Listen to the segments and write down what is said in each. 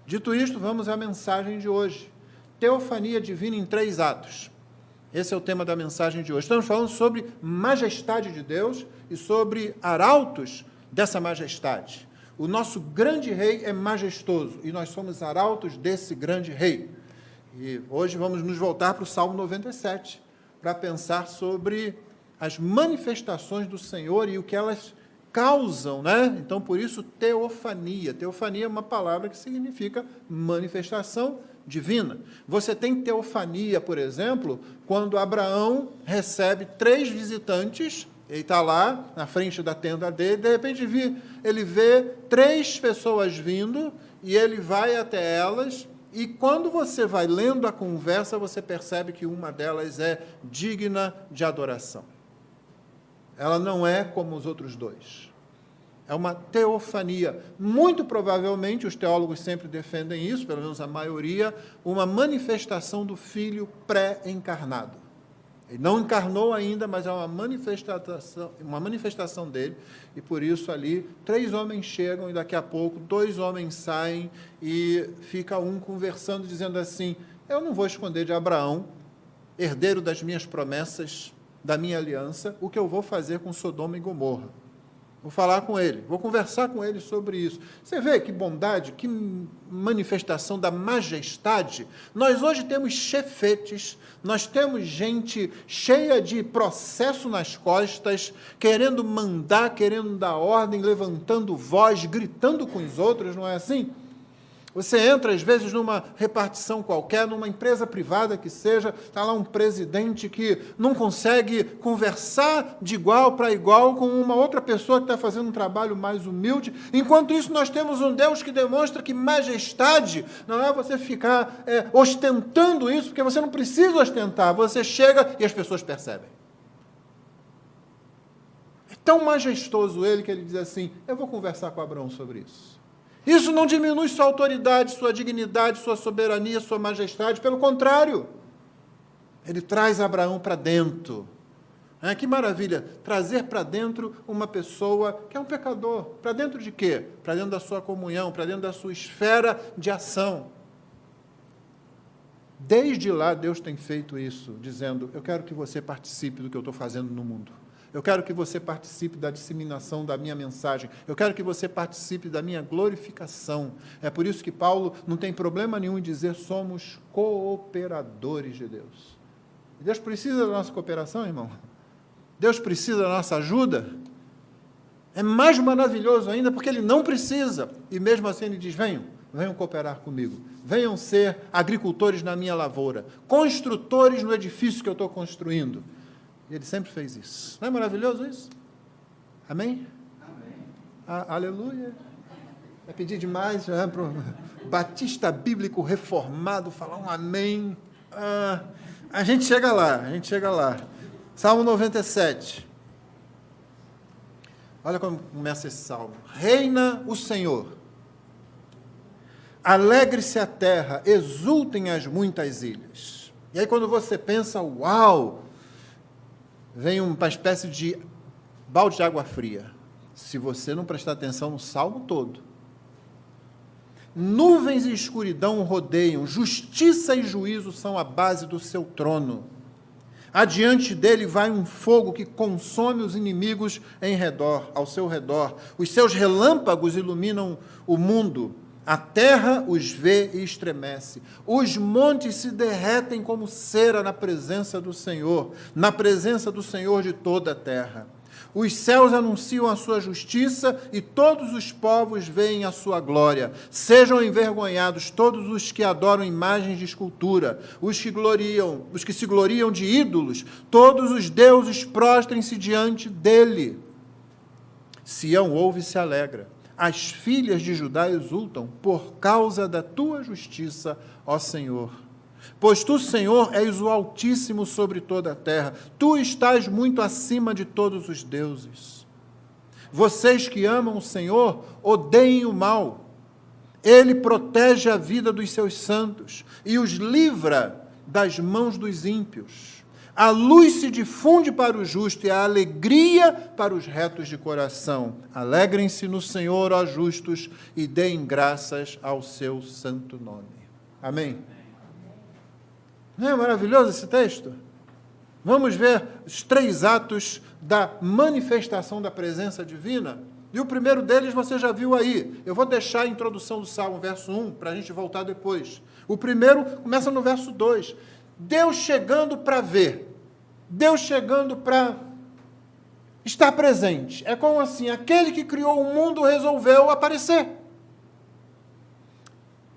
Dito isto, vamos à mensagem de hoje. Teofania divina em 3 atos. Esse é o tema da mensagem de hoje. Estamos falando sobre majestade de Deus e sobre arautos dessa majestade. O nosso grande rei é majestoso e nós somos arautos desse grande rei. E hoje vamos nos voltar para o Salmo 97 para pensar sobre as manifestações do Senhor e o que elas causam, né? Então, por isso, teofania. Teofania é uma palavra que significa manifestação divina. Você tem teofania, por exemplo, quando Abraão recebe 3 visitantes, ele está lá na frente da tenda dele, de repente ele vê 3 pessoas vindo e ele vai até elas, e quando você vai lendo a conversa, você percebe que uma delas é digna de adoração. Ela não é como os outros 2. É uma teofania. Muito provavelmente, os teólogos sempre defendem isso, pelo menos a maioria, uma manifestação do Filho pré-encarnado. Ele não encarnou ainda, mas é uma manifestação dele, e por isso ali 3 homens chegam, e daqui a pouco 2 homens saem, e fica um conversando, dizendo assim: eu não vou esconder de Abraão, herdeiro das minhas promessas, da minha aliança, o que eu vou fazer com Sodoma e Gomorra. Vou falar com ele, vou conversar com ele sobre isso. Você vê que bondade, que manifestação da majestade. Nós hoje temos chefetes, nós temos gente cheia de processo nas costas, querendo mandar, querendo dar ordem, levantando voz, gritando com os outros, não é assim? Você entra, às vezes, numa repartição qualquer, numa empresa privada que seja, está lá um presidente que não consegue conversar de igual para igual com uma outra pessoa que está fazendo um trabalho mais humilde. Enquanto isso, nós temos um Deus que demonstra que majestade não é você ficar ostentando isso, porque você não precisa ostentar. Você chega e as pessoas percebem. É tão majestoso ele que ele diz assim: eu vou conversar com Abraão sobre isso. Isso não diminui sua autoridade, sua dignidade, sua soberania, sua majestade. Pelo contrário, ele traz Abraão para dentro. Que maravilha, trazer para dentro uma pessoa que é um pecador. Para dentro de quê? Para dentro da sua comunhão, para dentro da sua esfera de ação. Desde lá, Deus tem feito isso, dizendo: eu quero que você participe do que eu estou fazendo no mundo. Eu quero que você participe da disseminação da minha mensagem. Eu quero que você participe da minha glorificação. É por isso que Paulo não tem problema nenhum em dizer: somos cooperadores de Deus. E Deus precisa da nossa cooperação, irmão? Deus precisa da nossa ajuda? É mais maravilhoso ainda porque Ele não precisa. E mesmo assim Ele diz: venham cooperar comigo. Venham ser agricultores na minha lavoura. Construtores no edifício que eu estou construindo. E ele sempre fez isso. Não é maravilhoso isso? Amém? Amém. Aleluia. Vai pedir demais para o Batista Bíblico Reformado falar um amém. A gente chega lá. Salmo 97. Olha como começa esse salmo. Reina o Senhor. Alegre-se a terra, exultem as muitas ilhas. E aí quando você pensa: uau! Vem uma espécie de balde de água fria, se você não prestar atenção no salmo todo. Nuvens e escuridão o rodeiam, justiça e juízo são a base do seu trono. Adiante dele vai um fogo que consome os inimigos ao seu redor. Os seus relâmpagos iluminam o mundo. A terra os vê e estremece. Os montes se derretem como cera na presença do Senhor de toda a terra. Os céus anunciam a sua justiça e todos os povos veem a sua glória. Sejam envergonhados todos os que adoram imagens de escultura, os que se gloriam de ídolos, todos os deuses prostrem-se diante dele. Sião ouve e se alegra. As filhas de Judá exultam por causa da tua justiça, ó Senhor. Pois tu, Senhor, és o Altíssimo sobre toda a terra. Tu estás muito acima de todos os deuses. Vocês que amam o Senhor, odeiem o mal. Ele protege a vida dos seus santos e os livra das mãos dos ímpios. A luz se difunde para o justo e a alegria para os retos de coração. Alegrem-se no Senhor, ó justos, e deem graças ao seu santo nome. Amém? Não é maravilhoso esse texto? Vamos ver os 3 atos da manifestação da presença divina. E o primeiro deles você já viu aí. Eu vou deixar a introdução do Salmo, verso 1, para a gente voltar depois. O primeiro começa no verso 2. Deus chegando para ver. Deus chegando para estar presente. É como assim, aquele que criou o mundo resolveu aparecer.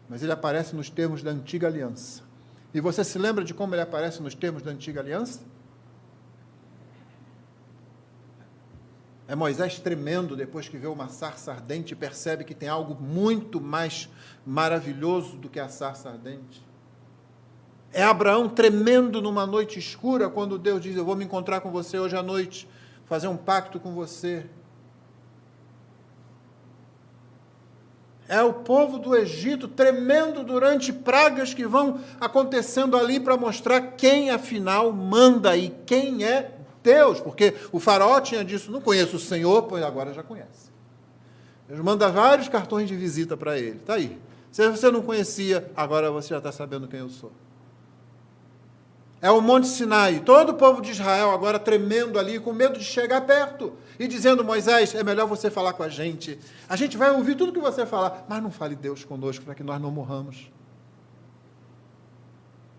Mas ele aparece nos termos da antiga aliança. E você se lembra de como ele aparece nos termos da antiga aliança? É Moisés tremendo depois que vê uma sarça ardente e percebe que tem algo muito mais maravilhoso do que a sarça ardente. É Abraão tremendo numa noite escura quando Deus diz: eu vou me encontrar com você hoje à noite, fazer um pacto com você. É o povo do Egito tremendo durante pragas que vão acontecendo ali para mostrar quem afinal manda e quem é Deus, porque o faraó tinha dito: não conheço o Senhor, pois agora já conhece. Deus manda vários cartões de visita para ele. Está aí. Se você não conhecia, agora você já está sabendo quem eu sou. É o Monte Sinai. Todo o povo de Israel agora tremendo ali, com medo de chegar perto. E dizendo: Moisés, é melhor você falar com a gente. A gente vai ouvir tudo que você falar, mas não fale Deus conosco para que nós não morramos.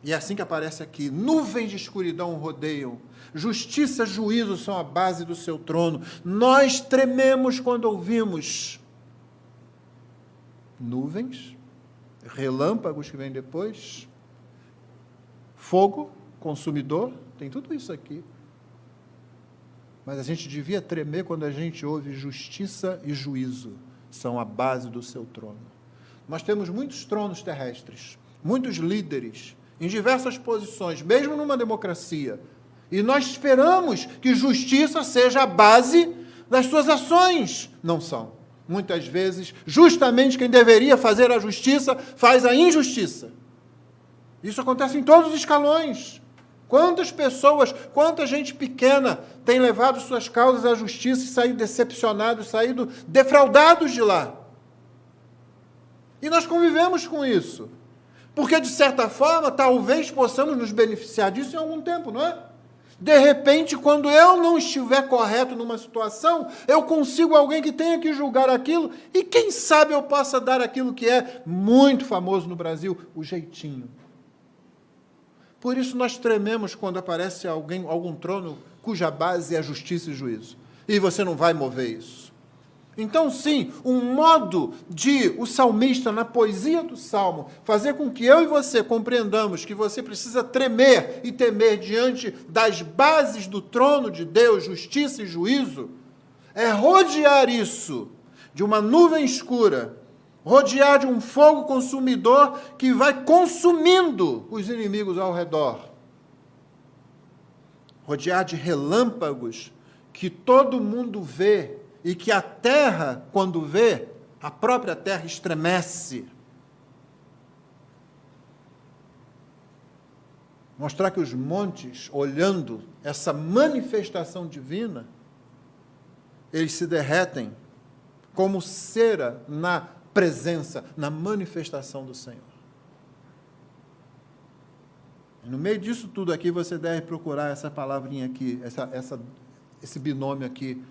E é assim que aparece aqui. Nuvens de escuridão o rodeiam. Justiça e juízo são a base do seu trono. Nós trememos quando ouvimos nuvens, relâmpagos que vêm depois, fogo consumidor, tem tudo isso aqui. Mas a gente devia tremer quando a gente ouve justiça e juízo são a base do seu trono. Nós temos muitos tronos terrestres, muitos líderes, em diversas posições, mesmo numa democracia. E nós esperamos que justiça seja a base das suas ações. Não são. Muitas vezes, justamente quem deveria fazer a justiça, faz a injustiça. Isso acontece em todos os escalões. Quantas pessoas, quanta gente pequena tem levado suas causas à justiça e saído decepcionados, saído defraudados de lá. E nós convivemos com isso. Porque, de certa forma, talvez possamos nos beneficiar disso em algum tempo, não é? De repente, quando eu não estiver correto numa situação, eu consigo alguém que tenha que julgar aquilo, e quem sabe eu possa dar aquilo que é muito famoso no Brasil, o jeitinho. Por isso nós trememos quando aparece algum trono cuja base é a justiça e juízo. E você não vai mover isso. Então, sim, um modo de o salmista, na poesia do Salmo, fazer com que eu e você compreendamos que você precisa tremer e temer diante das bases do trono de Deus, justiça e juízo, é rodear isso de uma nuvem escura, rodear de um fogo consumidor que vai consumindo os inimigos ao redor. Rodear de relâmpagos que todo mundo vê e que a terra, quando vê, a própria terra estremece. Mostrar que os montes, olhando essa manifestação divina, eles se derretem como cera na presença, na manifestação do Senhor. E no meio disso tudo aqui, você deve procurar essa palavrinha aqui, esse binômio aqui,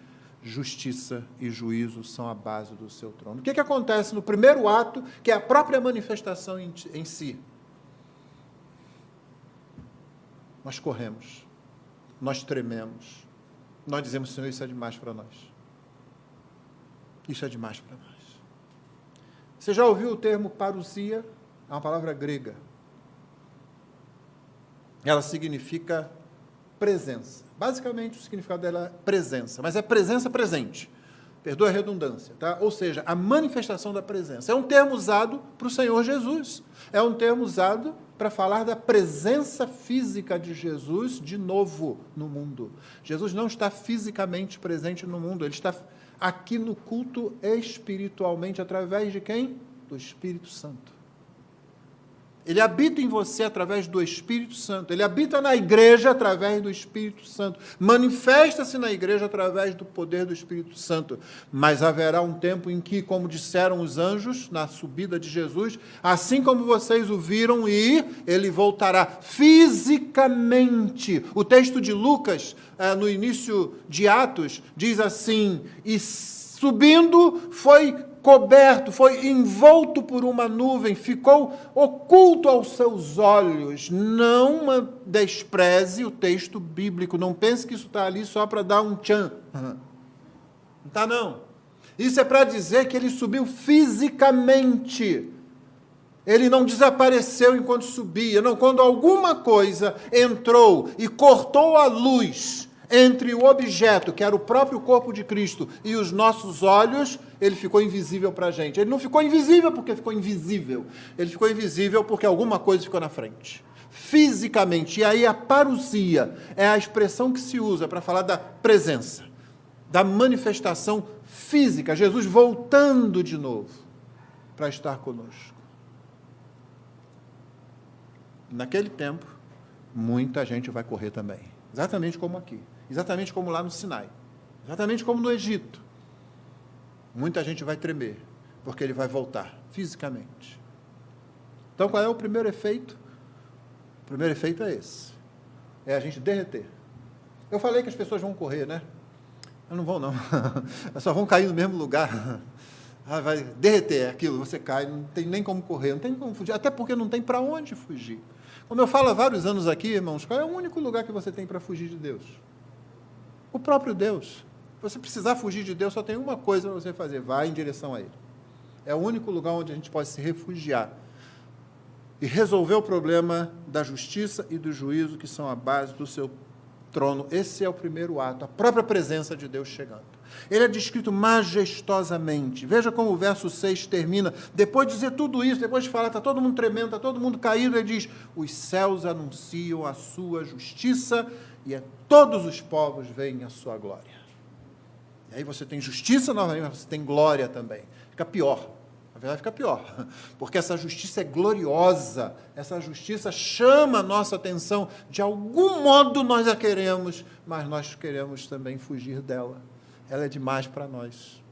justiça e juízo são a base do seu trono. O que acontece no primeiro ato, que é a própria manifestação em si? Nós corremos, nós trememos, nós dizemos: Senhor, isso é demais para nós. Isso é demais para nós. Você já ouviu o termo parousia? É uma palavra grega. Ela significa presença. Basicamente, o significado dela é presença, mas é presença presente. Perdoa a redundância, tá? Ou seja, a manifestação da presença. É um termo usado para o Senhor Jesus. É um termo usado para falar da presença física de Jesus de novo no mundo. Jesus não está fisicamente presente no mundo, ele está aqui no culto espiritualmente, através de quem? Do Espírito Santo. Ele habita em você através do Espírito Santo. Ele habita na igreja através do Espírito Santo. Manifesta-se na igreja através do poder do Espírito Santo. Mas haverá um tempo em que, como disseram os anjos, na subida de Jesus, assim como vocês o viram ir, ele voltará fisicamente. O texto de Lucas, no início de Atos, diz assim: e subindo, foi coberto, foi envolto por uma nuvem, ficou oculto aos seus olhos. Não despreze o texto bíblico, não pense que isso está ali só para dar um tchan. Não está, não. Isso é para dizer que ele subiu fisicamente. Ele não desapareceu enquanto subia, não. Quando alguma coisa entrou e cortou a luz entre o objeto, que era o próprio corpo de Cristo, e os nossos olhos, ele ficou invisível para a gente. Ele não ficou invisível porque ficou invisível. Ele ficou invisível porque alguma coisa ficou na frente. Fisicamente. E aí a parousia é a expressão que se usa para falar da presença, da manifestação física. Jesus voltando de novo para estar conosco. Naquele tempo, muita gente vai correr também. Exatamente como aqui. Exatamente como lá no Sinai. Exatamente como no Egito. Muita gente vai tremer, porque ele vai voltar fisicamente. Então, qual é o primeiro efeito? O primeiro efeito é esse. É a gente derreter. Eu falei que as pessoas vão correr, né? Não vão, não. Elas só vão cair no mesmo lugar. Vai derreter, é aquilo, você cai, não tem nem como correr, não tem como fugir, até porque não tem para onde fugir. Como eu falo há vários anos aqui, irmãos, qual é o único lugar que você tem para fugir de Deus? O próprio Deus. Se você precisar fugir de Deus, só tem uma coisa para você fazer: vai em direção a Ele. É o único lugar onde a gente pode se refugiar e resolver o problema da justiça e do juízo, que são a base do seu trono. Esse é o primeiro ato, a própria presença de Deus chegando. Ele é descrito majestosamente. Veja como o verso 6 termina. Depois de dizer tudo isso, depois de falar, está todo mundo tremendo, está todo mundo caído, ele diz: os céus anunciam a sua justiça e todos os povos veem a sua glória. E aí você tem justiça novamente, mas você tem glória também. Fica pior. Na verdade, fica pior, porque essa justiça é gloriosa, essa justiça chama a nossa atenção. De algum modo nós a queremos, mas nós queremos também fugir dela. Ela é demais para nós.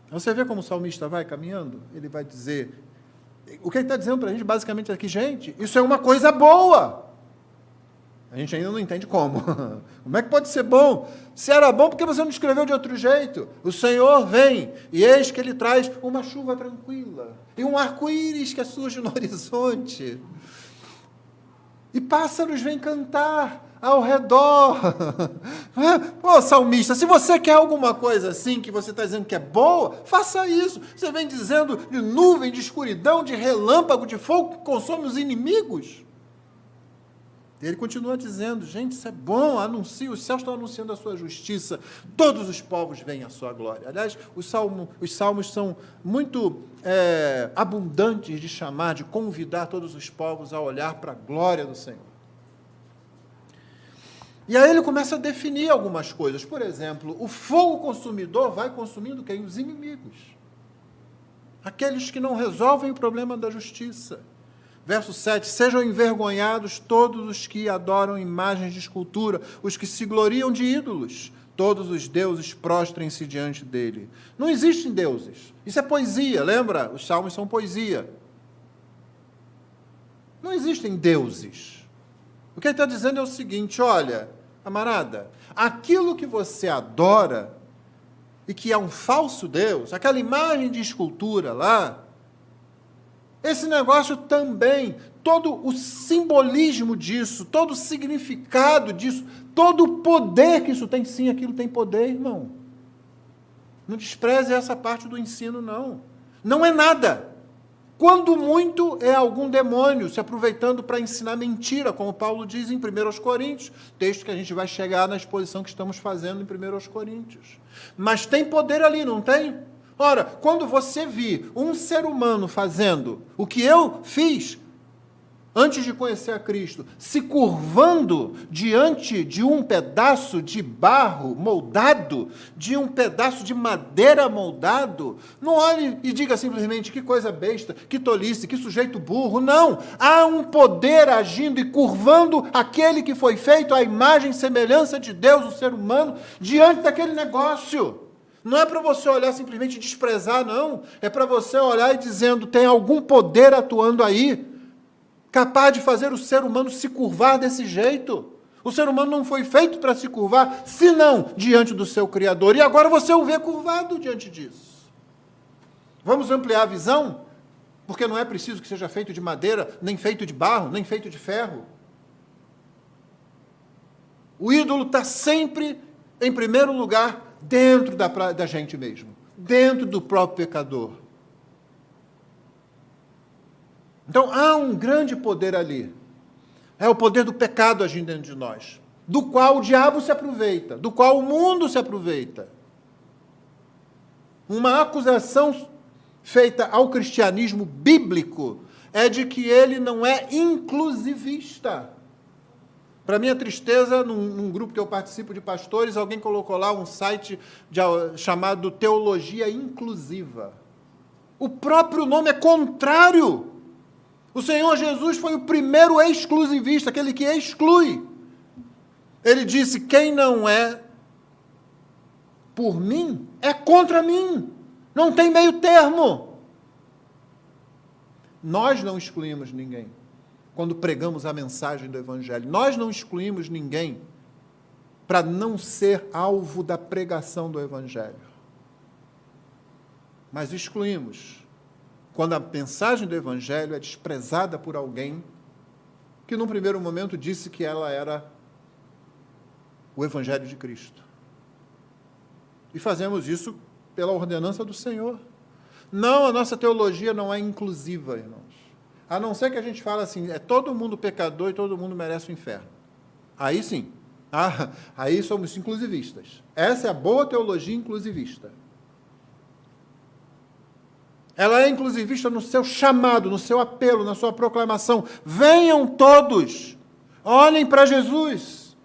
Você vê como o salmista vai caminhando? Ele vai dizer, o que ele está dizendo para a gente basicamente aqui: gente, isso é uma coisa boa. A gente ainda não entende como. Como é que pode ser bom? Se era bom, por que você não escreveu de outro jeito? O Senhor vem, e eis que Ele traz uma chuva tranquila, e um arco-íris que surge no horizonte, e pássaros vêm cantar ao redor. Pô, salmista, se você quer alguma coisa assim, que você está dizendo que é boa, faça isso. Você vem dizendo de nuvem, de escuridão, de relâmpago, de fogo que consome os inimigos. Ele continua dizendo: gente, isso é bom, anuncia, os céus estão anunciando a sua justiça, todos os povos veem a sua glória. Aliás, os salmos são muito abundantes de chamar, de convidar todos os povos a olhar para a glória do Senhor. E aí ele começa a definir algumas coisas. Por exemplo, o fogo consumidor vai consumindo quem? Os inimigos. Aqueles que não resolvem o problema da justiça. Verso 7, sejam envergonhados todos os que adoram imagens de escultura, os que se gloriam de ídolos. Todos os deuses prostrem-se diante dele. Não existem deuses. Isso é poesia, lembra? Os salmos são poesia. Não existem deuses. O que ele está dizendo é o seguinte: olha, camarada, aquilo que você adora e que é um falso Deus, aquela imagem de escultura lá, esse negócio também, todo o simbolismo disso, todo o significado disso, todo o poder que isso tem, sim, aquilo tem poder, irmão. Não despreze essa parte do ensino, não. Não é nada. Quando muito, é algum demônio se aproveitando para ensinar mentira, como Paulo diz em 1 Coríntios, texto que a gente vai chegar na exposição que estamos fazendo em 1 Coríntios. Mas tem poder ali, não tem? Ora, quando você vir um ser humano fazendo o que eu fiz, antes de conhecer a Cristo, se curvando diante de um pedaço de barro moldado, de um pedaço de madeira moldado, não olhe e diga simplesmente que coisa besta, que tolice, que sujeito burro. Não! Há um poder agindo e curvando aquele que foi feito à imagem e semelhança de Deus, o ser humano, diante daquele negócio. Não é para você olhar simplesmente e desprezar, não. É para você olhar e dizendo, tem algum poder atuando aí, capaz de fazer o ser humano se curvar desse jeito. O ser humano não foi feito para se curvar, senão diante do seu Criador. E agora você o vê curvado diante disso. Vamos ampliar a visão? Porque não é preciso que seja feito de madeira, nem feito de barro, nem feito de ferro. O ídolo está sempre, em primeiro lugar, dentro da gente mesmo, dentro do próprio pecador. Então, há um grande poder ali. É o poder do pecado agindo dentro de nós, do qual o diabo se aproveita, do qual o mundo se aproveita. Uma acusação feita ao cristianismo bíblico é de que ele não é inclusivista. Para minha tristeza, num grupo que eu participo de pastores, alguém colocou lá um site chamado Teologia Inclusiva. O próprio nome é contrário. O Senhor Jesus foi o primeiro exclusivista, aquele que exclui. Ele disse, quem não é por mim, é contra mim. Não tem meio termo. Nós não excluímos ninguém quando pregamos a mensagem do Evangelho. Nós não excluímos ninguém para não ser alvo da pregação do Evangelho. Mas excluímos quando a mensagem do Evangelho é desprezada por alguém que, num primeiro momento, disse que ela era o Evangelho de Cristo. E fazemos isso pela ordenança do Senhor. Não, a nossa teologia não é inclusiva, irmãos. A não ser que a gente fale assim, é todo mundo pecador e todo mundo merece o inferno. Aí sim. Aí somos inclusivistas. Essa é a boa teologia inclusivista. Ela é inclusivista no seu chamado, no seu apelo, na sua proclamação. Venham todos, olhem para Jesus.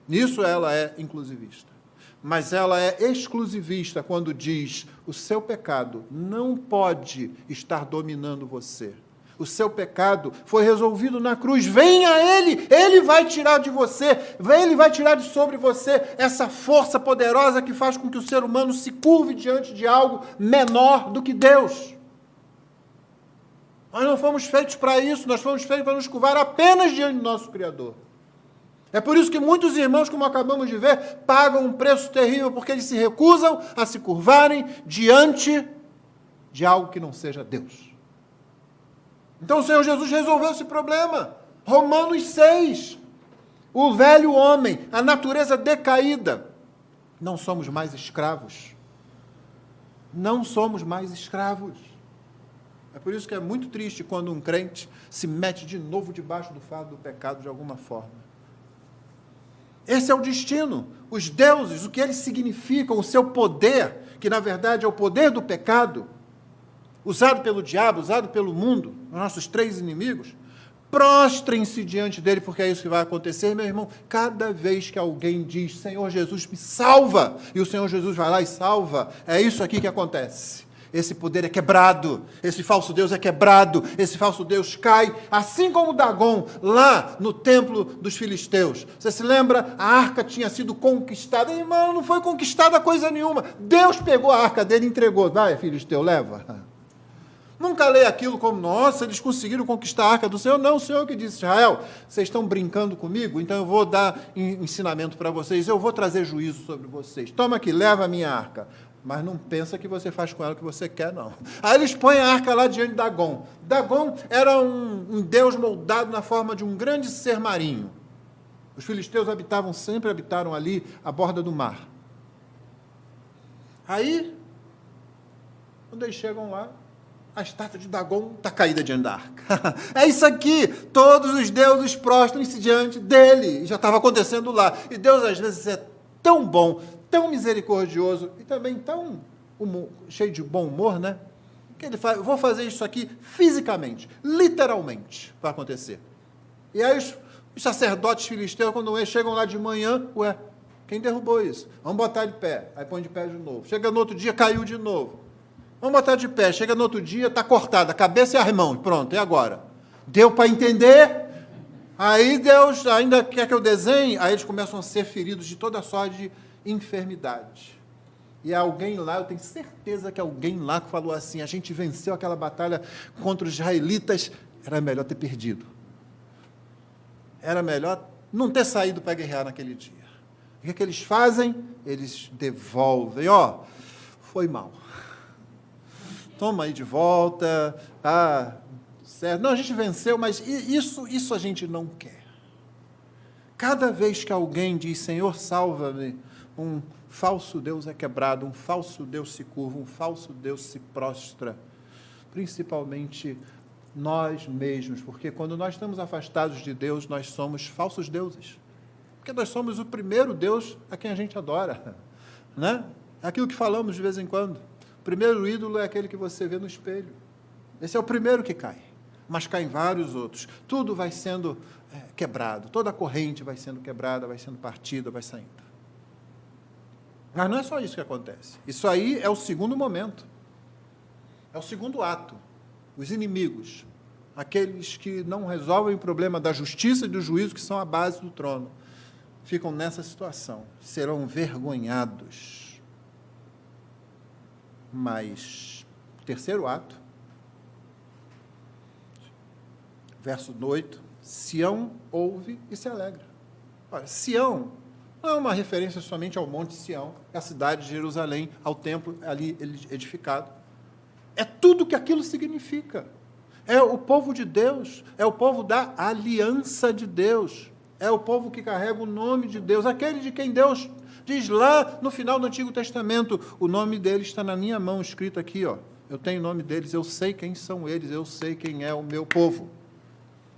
Nisso ela é inclusivista. Mas ela é exclusivista quando diz, o seu pecado não pode estar dominando você. O seu pecado foi resolvido na cruz. Venha a Ele vai tirar de você, Ele vai tirar de sobre você essa força poderosa que faz com que o ser humano se curve diante de algo menor do que Deus. Nós não fomos feitos para isso, nós fomos feitos para nos curvar apenas diante do nosso Criador. É por isso que muitos irmãos, como acabamos de ver, pagam um preço terrível, porque eles se recusam a se curvarem diante de algo que não seja Deus. Então o Senhor Jesus resolveu esse problema. Romanos 6. O velho homem, a natureza decaída. Não somos mais escravos. Não somos mais escravos. É por isso que é muito triste quando um crente se mete de novo debaixo do fardo do pecado de alguma forma. Esse é o destino. Os deuses, o que eles significam, o seu poder, que na verdade é o poder do pecado, usado pelo diabo, usado pelo mundo, os nossos três inimigos, prostrem-se diante dele, porque é isso que vai acontecer, meu irmão. Cada vez que alguém diz, Senhor Jesus, me salva, e o Senhor Jesus vai lá e salva, é isso aqui que acontece. Esse poder é quebrado, esse falso Deus é quebrado, esse falso Deus cai, assim como Dagon, lá no templo dos filisteus. Você se lembra? A arca tinha sido conquistada. Irmão, não foi conquistada coisa nenhuma. Deus pegou a arca dele e entregou. Vai, filisteu, leva. Nunca leia aquilo como, nossa, eles conseguiram conquistar a arca do Senhor. Não, o Senhor que disse, Israel, vocês estão brincando comigo, então eu vou dar ensinamento para vocês, eu vou trazer juízo sobre vocês. Toma aqui, leva a minha arca. Mas não pensa que você faz com ela o que você quer, não. Aí eles põem a arca lá diante de Dagon. Dagon era um deus moldado na forma de um grande ser marinho. Os filisteus sempre habitaram ali, à borda do mar. Aí, quando eles chegam lá, a estátua de Dagon está caída diante da arca. É isso aqui, todos os deuses prostrem-se diante dele. E já estava acontecendo lá. E Deus, às vezes, é tão bom, tão misericordioso e também tão cheio de bom humor, né? O que ele faz? Eu vou fazer isso aqui fisicamente, literalmente, para acontecer. E aí os sacerdotes filisteus, quando eles chegam lá de manhã, ué, quem derrubou isso? Vamos botar de pé. Aí põe de pé de novo. Chega no outro dia, caiu de novo. Vamos botar de pé. Chega no outro dia, está cortada, a cabeça e as mãos. Pronto, e agora? Deu para entender? Aí Deus ainda quer que eu desenhe? Aí eles começam a ser feridos de toda sorte de enfermidade. E alguém lá, eu tenho certeza que alguém lá que falou assim, a gente venceu aquela batalha contra os israelitas, era melhor ter perdido. Era melhor não ter saído para guerrear naquele dia. O que eles fazem? Eles devolvem. Ó, foi mal. Toma aí de volta. Certo. Não, a gente venceu, mas isso a gente não quer. Cada vez que alguém diz, Senhor, salva-me, um falso Deus é quebrado, um falso Deus se curva, um falso Deus se prostra. Principalmente nós mesmos, porque quando nós estamos afastados de Deus, nós somos falsos deuses. Porque nós somos o primeiro Deus a quem a gente adora. Né? É aquilo que falamos de vez em quando. O primeiro ídolo é aquele que você vê no espelho. Esse é o primeiro que cai. Mas caem vários outros. Tudo vai sendo quebrado. Toda a corrente vai sendo quebrada, vai sendo partida, vai saindo. Mas não é só isso que acontece. Isso aí é o segundo momento. É o segundo ato. Os inimigos, aqueles que não resolvem o problema da justiça e do juízo, que são a base do trono, ficam nessa situação, serão vergonhados. Mas, terceiro ato, verso 8, Sião ouve e se alegra. Olha, Sião não é uma referência somente ao Monte Sião, à cidade de Jerusalém, ao templo ali edificado. É tudo que aquilo significa. É o povo de Deus, é o povo da aliança de Deus, é o povo que carrega o nome de Deus, aquele de quem Deus diz lá no final do Antigo Testamento, o nome deles está na minha mão, escrito aqui, ó. Eu tenho o nome deles, eu sei quem são eles, eu sei quem é o meu povo.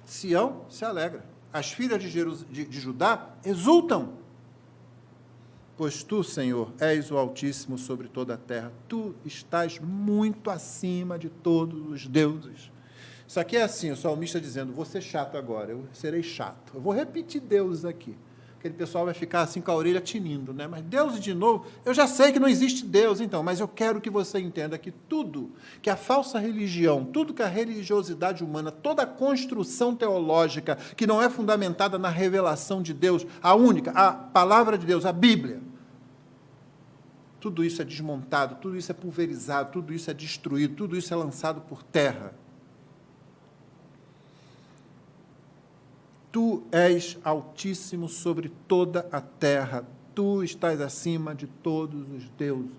Sião se alegra. As filhas de Judá exultam. Pois tu, Senhor, és o Altíssimo sobre toda a terra. Tu estás muito acima de todos os deuses. Isso aqui é assim, o salmista dizendo, vou ser chato agora, eu serei chato. Eu vou repetir deuses aqui. Aquele pessoal vai ficar assim com a orelha tinindo, né? Mas Deus de novo, eu já sei que não existe Deus, então, mas eu quero que você entenda que tudo que a falsa religião, tudo que a religiosidade humana, toda a construção teológica que não é fundamentada na revelação de Deus, a única, a palavra de Deus, a Bíblia, tudo isso é desmontado, tudo isso é pulverizado, tudo isso é destruído, tudo isso é lançado por terra. Tu és altíssimo sobre toda a terra, tu estás acima de todos os deuses.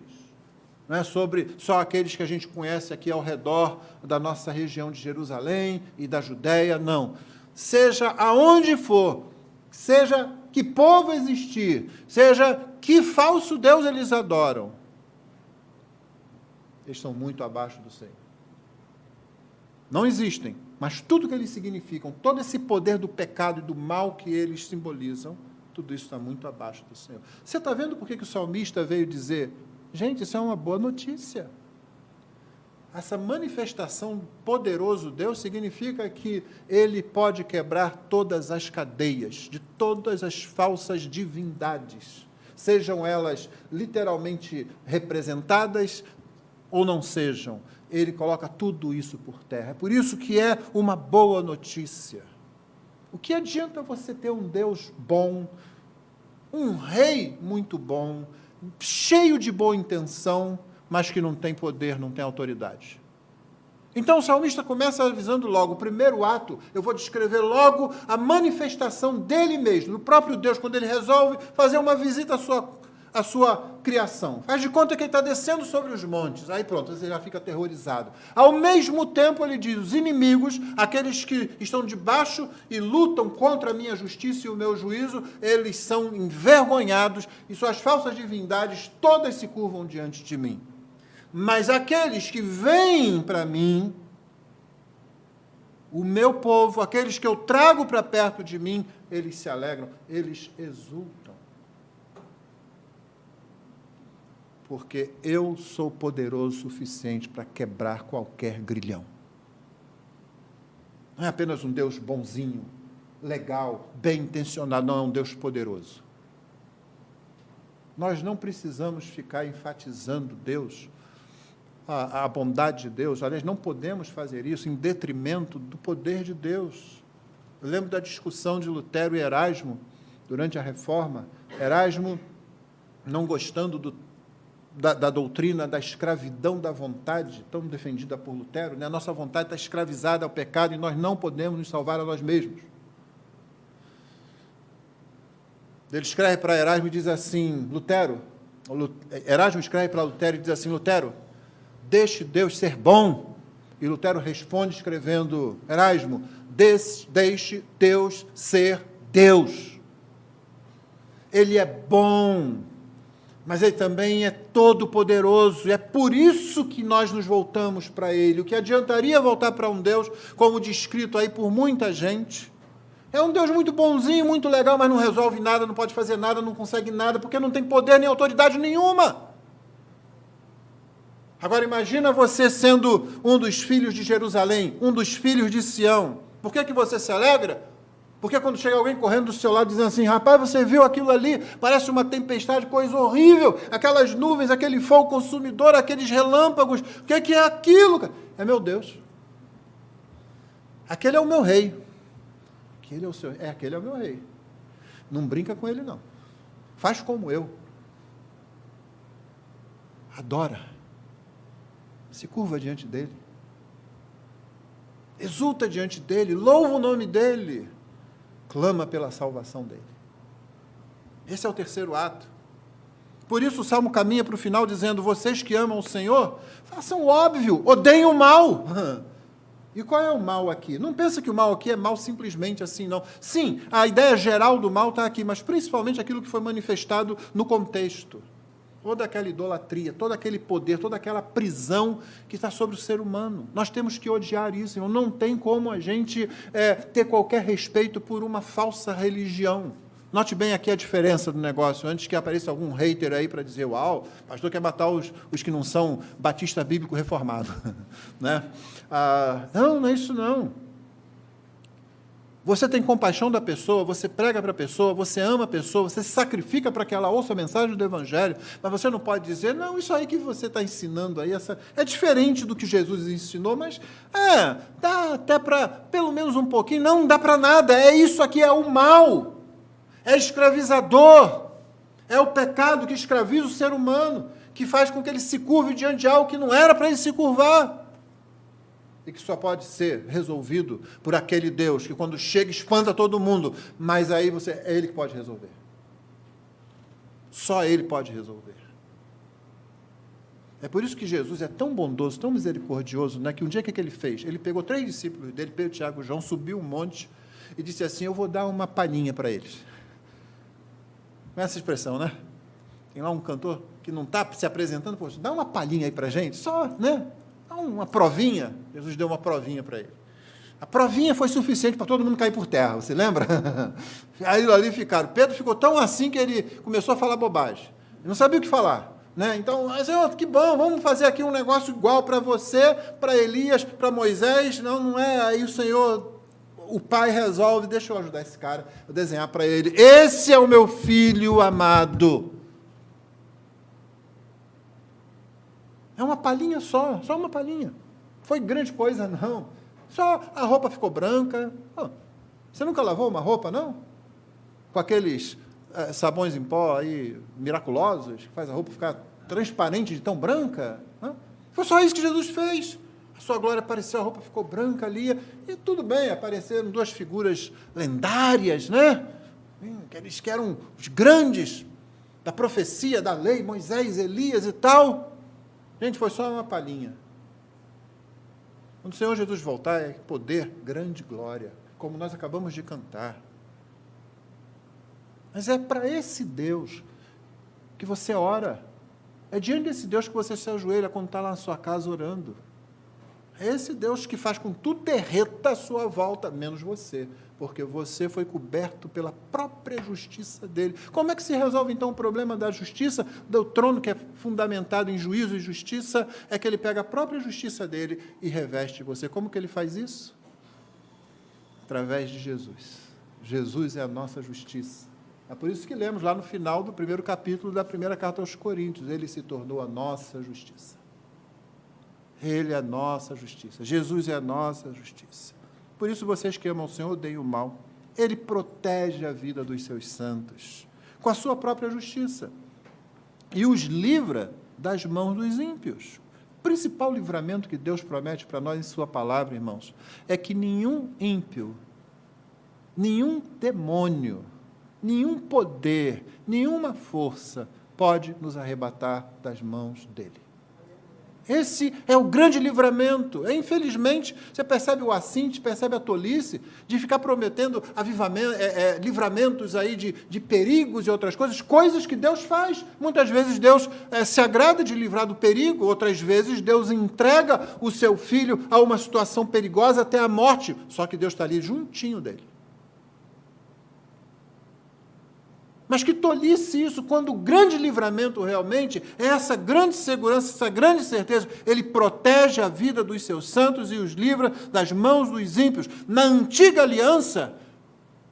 Não é sobre só aqueles que a gente conhece aqui ao redor da nossa região de Jerusalém e da Judéia, não. Seja aonde for, seja que povo existir, seja que falso Deus eles adoram, eles estão muito abaixo do Senhor. Não existem, mas tudo que eles significam, todo esse poder do pecado e do mal que eles simbolizam, tudo isso está muito abaixo do Senhor. Você está vendo por que o salmista veio dizer, gente, isso é uma boa notícia. Essa manifestação do poderoso Deus significa que Ele pode quebrar todas as cadeias de todas as falsas divindades, sejam elas literalmente representadas ou não sejam. Ele coloca tudo isso por terra. É por isso que é uma boa notícia. O que adianta você ter um Deus bom, um rei muito bom, cheio de boa intenção, mas que não tem poder, não tem autoridade? Então o salmista começa avisando logo, o primeiro ato, eu vou descrever logo a manifestação dele mesmo, do próprio Deus, quando ele resolve fazer uma visita à sua criação. Faz de conta que ele está descendo sobre os montes. Aí pronto, você já fica aterrorizado. Ao mesmo tempo, ele diz, os inimigos, aqueles que estão debaixo e lutam contra a minha justiça e o meu juízo, eles são envergonhados e suas falsas divindades todas se curvam diante de mim. Mas aqueles que vêm para mim, o meu povo, aqueles que eu trago para perto de mim, eles se alegram, eles exultam. porque eu sou poderoso o suficiente para quebrar qualquer grilhão. Não é apenas um Deus bonzinho, legal, bem intencionado, não, é um Deus poderoso. Nós não precisamos ficar enfatizando Deus, a bondade de Deus. Aliás, não podemos fazer isso em detrimento do poder de Deus. Eu lembro da discussão de Lutero e Erasmo durante a Reforma. Erasmo, não gostando da doutrina da escravidão da vontade, tão defendida por Lutero, né? A nossa vontade está escravizada ao pecado e nós não podemos nos salvar a nós mesmos. Ele escreve para Erasmo e diz assim, Erasmo escreve para Lutero e diz assim, Lutero, deixe Deus ser bom. E Lutero responde escrevendo, Erasmo, deixe Deus ser Deus. Ele é bom, mas Ele também é todo-poderoso, e é por isso que nós nos voltamos para Ele. O que adiantaria voltar para um Deus, como descrito aí por muita gente, é um Deus muito bonzinho, muito legal, mas não resolve nada, não pode fazer nada, não consegue nada, porque não tem poder nem autoridade nenhuma. Agora imagina você sendo um dos filhos de Jerusalém, um dos filhos de Sião. Por que você se alegra? Porque quando chega alguém correndo do seu lado dizendo assim, rapaz, você viu aquilo ali? Parece uma tempestade, coisa horrível, aquelas nuvens, aquele fogo consumidor, aqueles relâmpagos, o que é aquilo? É meu Deus. Aquele é o meu rei. Aquele é o seu, aquele é o meu rei. Não brinca com ele, não. Faz como eu. Adora. Se curva diante dele. Exulta diante dele, louva o nome dele. Clama pela salvação dele. Esse é o terceiro ato. Por isso o Salmo caminha para o final dizendo, vocês que amam o Senhor, façam o óbvio, odeiem o mal. E qual é o mal aqui? Não pensa que o mal aqui é mal simplesmente assim, não. Sim, a ideia geral do mal está aqui, mas principalmente aquilo que foi manifestado no contexto. Toda aquela idolatria, todo aquele poder, toda aquela prisão que está sobre o ser humano. Nós temos que odiar isso, irmão. Não tem como a gente ter qualquer respeito por uma falsa religião. Note bem aqui a diferença do negócio, antes que apareça algum hater aí para dizer, uau, o pastor quer matar os que não são batista bíblico reformado. Né? Não é isso não. Você tem compaixão da pessoa, você prega para a pessoa, você ama a pessoa, você se sacrifica para que ela ouça a mensagem do Evangelho, mas você não pode dizer, não, isso aí que você está ensinando aí, é diferente do que Jesus ensinou, mas dá até para, pelo menos um pouquinho, não dá para nada, isso aqui é o mal, é escravizador, é o pecado que escraviza o ser humano, que faz com que ele se curve diante de algo que não era para ele se curvar. E que só pode ser resolvido por aquele Deus que quando chega espanta todo mundo, mas aí é Ele que pode resolver. Só Ele pode resolver. É por isso que Jesus é tão bondoso, tão misericordioso, né, que um dia o que ele fez? Ele pegou 3 discípulos dele, Pedro, Tiago e João, subiu um monte e disse assim, eu vou dar uma palhinha para eles. Com essa expressão, né? Tem lá um cantor que não está se apresentando, poxa, dá uma palhinha aí para a gente, só, né? Uma provinha, Jesus deu uma provinha para ele. A provinha foi suficiente para todo mundo cair por terra, você lembra? Aí ali ficaram. Pedro ficou tão assim que ele começou a falar bobagem. Ele não sabia o que falar. Né? Então, Senhor, que bom, vamos fazer aqui um negócio igual para você, para Elias, para Moisés. Não é. Aí o Senhor, o Pai resolve, deixa eu ajudar esse cara a desenhar para ele. Esse é o meu filho amado. É uma palhinha só uma palhinha. Foi grande coisa, não. Só a roupa ficou branca. Você nunca lavou uma roupa, não? Com aqueles sabões em pó aí, miraculosos, que faz a roupa ficar transparente de tão branca? Não? Foi só isso que Jesus fez. A sua glória apareceu, a roupa ficou branca ali, e tudo bem, apareceram 2 figuras lendárias, né? Aqueles que eram os grandes da profecia, da lei, Moisés, Elias e tal. Gente, foi só uma palhinha. Quando o Senhor Jesus voltar, é poder, grande glória, como nós acabamos de cantar. Mas é para esse Deus que você ora. É diante desse Deus que você se ajoelha quando está lá na sua casa orando. É esse Deus que faz com que tudo derreta à sua volta, menos você, porque você foi coberto pela própria justiça dele. Como é que se resolve, então, o problema da justiça, do trono que é fundamentado em juízo e justiça? É que ele pega a própria justiça dele e reveste você. Como que ele faz isso? Através de Jesus. Jesus é a nossa justiça. É por isso que lemos lá no final do primeiro capítulo da primeira carta aos Coríntios. Ele se tornou a nossa justiça. Ele é a nossa justiça. Jesus é a nossa justiça. Por isso, vocês que amam o Senhor, odeiam o mal. Ele protege a vida dos seus santos com a sua própria justiça e os livra das mãos dos ímpios. O principal livramento que Deus promete para nós em sua palavra, irmãos, é que nenhum ímpio, nenhum demônio, nenhum poder, nenhuma força pode nos arrebatar das mãos dele. Esse é o grande livramento. Infelizmente, você percebe o assinte, percebe a tolice de ficar prometendo livramentos aí de perigos e outras coisas que Deus faz. Muitas vezes Deus se agrada de livrar do perigo, outras vezes Deus entrega o seu filho a uma situação perigosa até a morte, só que Deus está ali juntinho dele. Mas que tolice isso, quando o grande livramento realmente é essa grande segurança, essa grande certeza. Ele protege a vida dos seus santos e os livra das mãos dos ímpios. Na antiga aliança,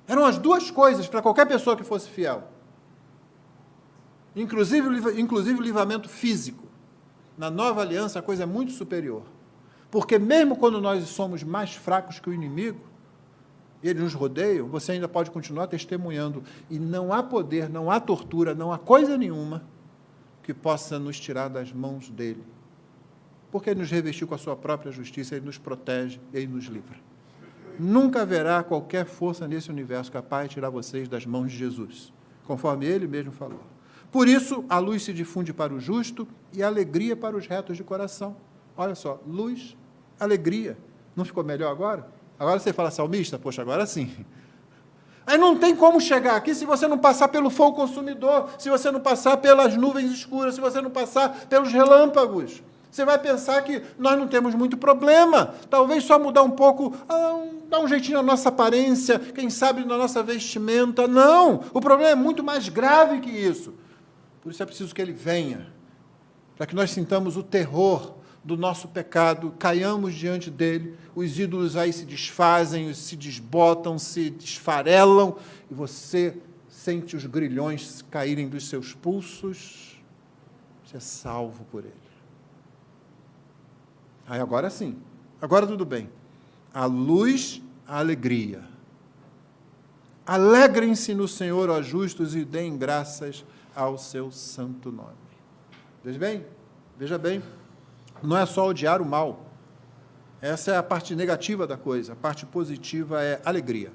eram as duas coisas para qualquer pessoa que fosse fiel. Inclusive o livramento físico. Na nova aliança, a coisa é muito superior. Porque mesmo quando nós somos mais fracos que o inimigo, eles nos rodeiam, você ainda pode continuar testemunhando. E não há poder, não há tortura, não há coisa nenhuma que possa nos tirar das mãos dele. Porque ele nos revestiu com a sua própria justiça, ele nos protege, ele nos livra. Nunca haverá qualquer força nesse universo capaz de tirar vocês das mãos de Jesus, conforme ele mesmo falou. Por isso, a luz se difunde para o justo e a alegria para os retos de coração. Olha só, luz, alegria. Não ficou melhor agora? Agora você fala, salmista? Poxa, agora sim. Aí não tem como chegar aqui se você não passar pelo fogo consumidor, se você não passar pelas nuvens escuras, se você não passar pelos relâmpagos. Você vai pensar que nós não temos muito problema, talvez só mudar um pouco, dar um jeitinho na nossa aparência, quem sabe na nossa vestimenta. Não, o problema é muito mais grave que isso. Por isso é preciso que ele venha, para que nós sintamos o terror do nosso pecado, caiamos diante dele, os ídolos aí se desfazem, se desbotam, se desfarelam, e você sente os grilhões caírem dos seus pulsos, você é salvo por ele. Aí agora sim, agora tudo bem. A luz, a alegria. Alegrem-se no Senhor, ó justos, e deem graças ao seu santo nome. Veja bem. Não é só odiar o mal. Essa é a parte negativa da coisa. A parte positiva é alegria.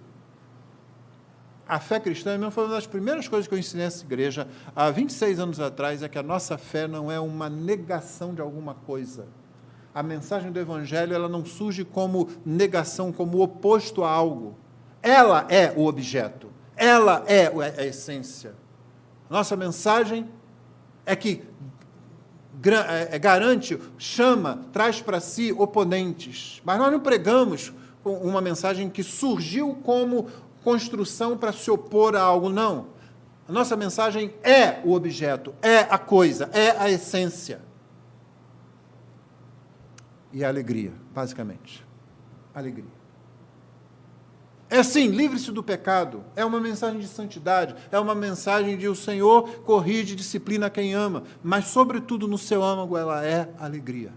A fé cristã, mesmo, foi uma das primeiras coisas que eu ensinei nessa igreja há 26 anos atrás, é que a nossa fé não é uma negação de alguma coisa. A mensagem do Evangelho, ela não surge como negação, como oposto a algo. Ela é o objeto. Ela é a essência. Nossa mensagem é que garante, chama, traz para si oponentes. Mas nós não pregamos uma mensagem que surgiu como construção para se opor a algo, não. A nossa mensagem é o objeto, é a coisa, é a essência. E a alegria, basicamente. Alegria. É sim, livre-se do pecado, é uma mensagem de santidade, é uma mensagem de o Senhor corrige e disciplina quem ama, mas sobretudo no seu âmago ela é alegria.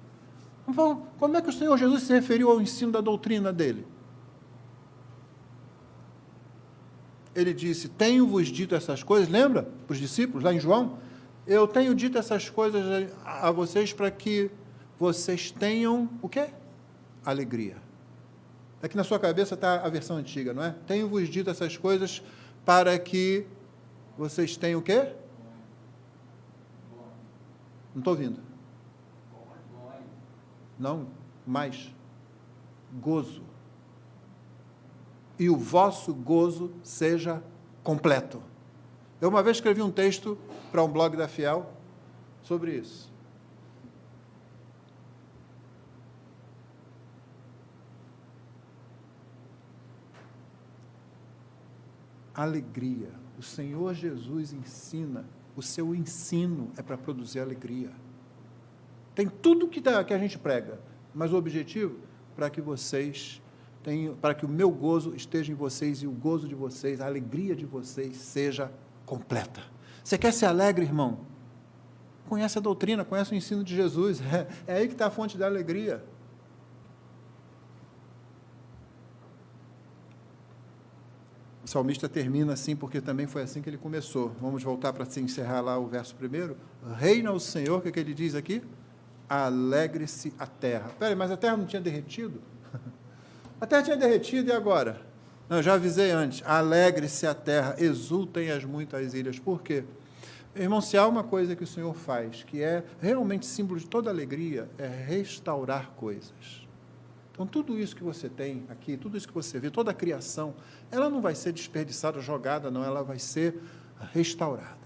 Então, como é que o Senhor Jesus se referiu ao ensino da doutrina dele? Ele disse, tenho-vos dito essas coisas, lembra? Para os discípulos, lá em João? Eu tenho dito essas coisas a vocês para que vocês tenham o quê? Alegria. Aqui na sua cabeça está a versão antiga, não é? Tenho-vos dito essas coisas para que vocês tenham o quê? Não estou ouvindo. Não, mais. Gozo. E o vosso gozo seja completo. Eu uma vez escrevi um texto para um blog da Fiel sobre isso. alegria. O Senhor Jesus ensina, o seu ensino é para produzir alegria. Tem tudo que a gente prega, mas o objetivo para que vocês tenham, para que o meu gozo esteja em vocês e o gozo de vocês, a alegria de vocês seja completa. Você quer ser alegre, irmão? Conhece a doutrina, conhece o ensino de Jesus, é aí que está a fonte da alegria. O salmista termina assim, porque também foi assim que ele começou. Vamos voltar para se encerrar lá o verso primeiro. Reina o Senhor, o que ele diz aqui? Alegre-se a terra. Peraí, mas a terra não tinha derretido? A terra tinha derretido, e agora? Não, eu já avisei antes. Alegre-se a terra, exultem as muitas ilhas. Por quê? Irmão, se há uma coisa que o Senhor faz, que é realmente símbolo de toda alegria, é restaurar coisas. Então, tudo isso que você tem aqui, tudo isso que você vê, toda a criação, ela não vai ser desperdiçada, jogada, não, ela vai ser restaurada.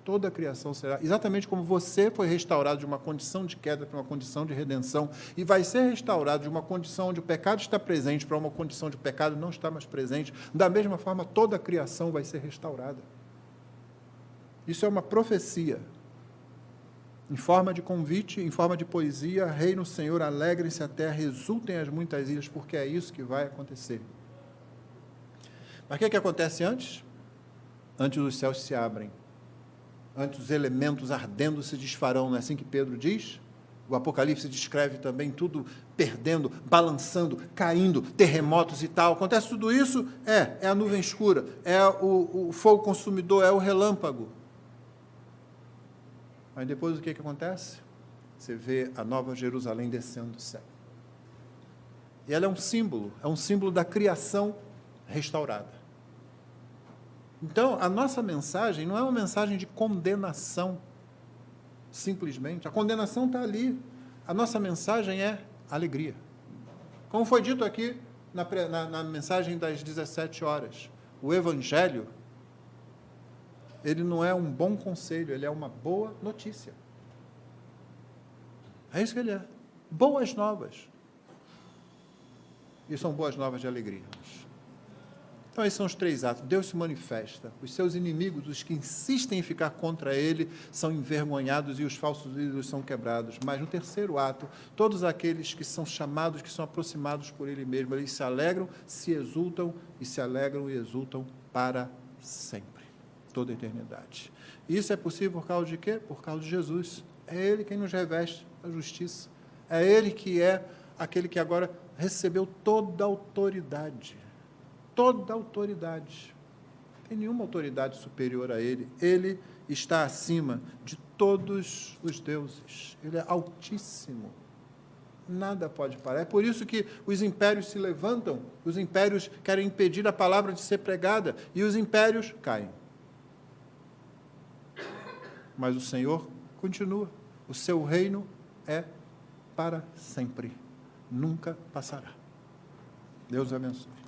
Toda a criação será, exatamente como você foi restaurado de uma condição de queda para uma condição de redenção, e vai ser restaurado de uma condição onde o pecado está presente para uma condição de pecado não está mais presente. Da mesma forma, toda a criação vai ser restaurada. Isso é uma profecia. Em forma de convite, em forma de poesia, reina o Senhor, alegrem-se a terra, exultem as muitas ilhas, porque é isso que vai acontecer. Mas o que acontece antes? Antes os céus se abrem, antes os elementos ardendo se desfarão, não é assim que Pedro diz? O Apocalipse descreve também tudo perdendo, balançando, caindo, terremotos e tal. Acontece tudo isso? É a nuvem escura, é o fogo consumidor, é o relâmpago. Mas depois o que acontece? Você vê a Nova Jerusalém descendo do céu. E ela é um símbolo da criação restaurada. Então, a nossa mensagem não é uma mensagem de condenação, simplesmente. A condenação está ali. A nossa mensagem é alegria. Como foi dito aqui na mensagem das 17 horas, o Evangelho, ele não é um bom conselho, ele é uma boa notícia. É isso que ele é. Boas novas. E são boas novas de alegria. Então, esses são os 3 atos. Deus se manifesta. Os seus inimigos, os que insistem em ficar contra ele, são envergonhados e os falsos ídolos são quebrados. Mas no 3º ato, todos aqueles que são chamados, que são aproximados por ele mesmo, eles se alegram, se exultam e se alegram e exultam para sempre. Toda a eternidade. Isso é possível por causa de quê? Por causa de Jesus. É Ele quem nos reveste a justiça. É Ele que é aquele que agora recebeu toda a autoridade. Toda a autoridade. Não tem nenhuma autoridade superior a Ele. Ele está acima de todos os deuses. Ele é altíssimo. Nada pode parar. É por isso que os impérios se levantam, os impérios querem impedir a palavra de ser pregada, e os impérios caem. Mas o Senhor continua. O seu reino é para sempre. Nunca passará. Deus abençoe.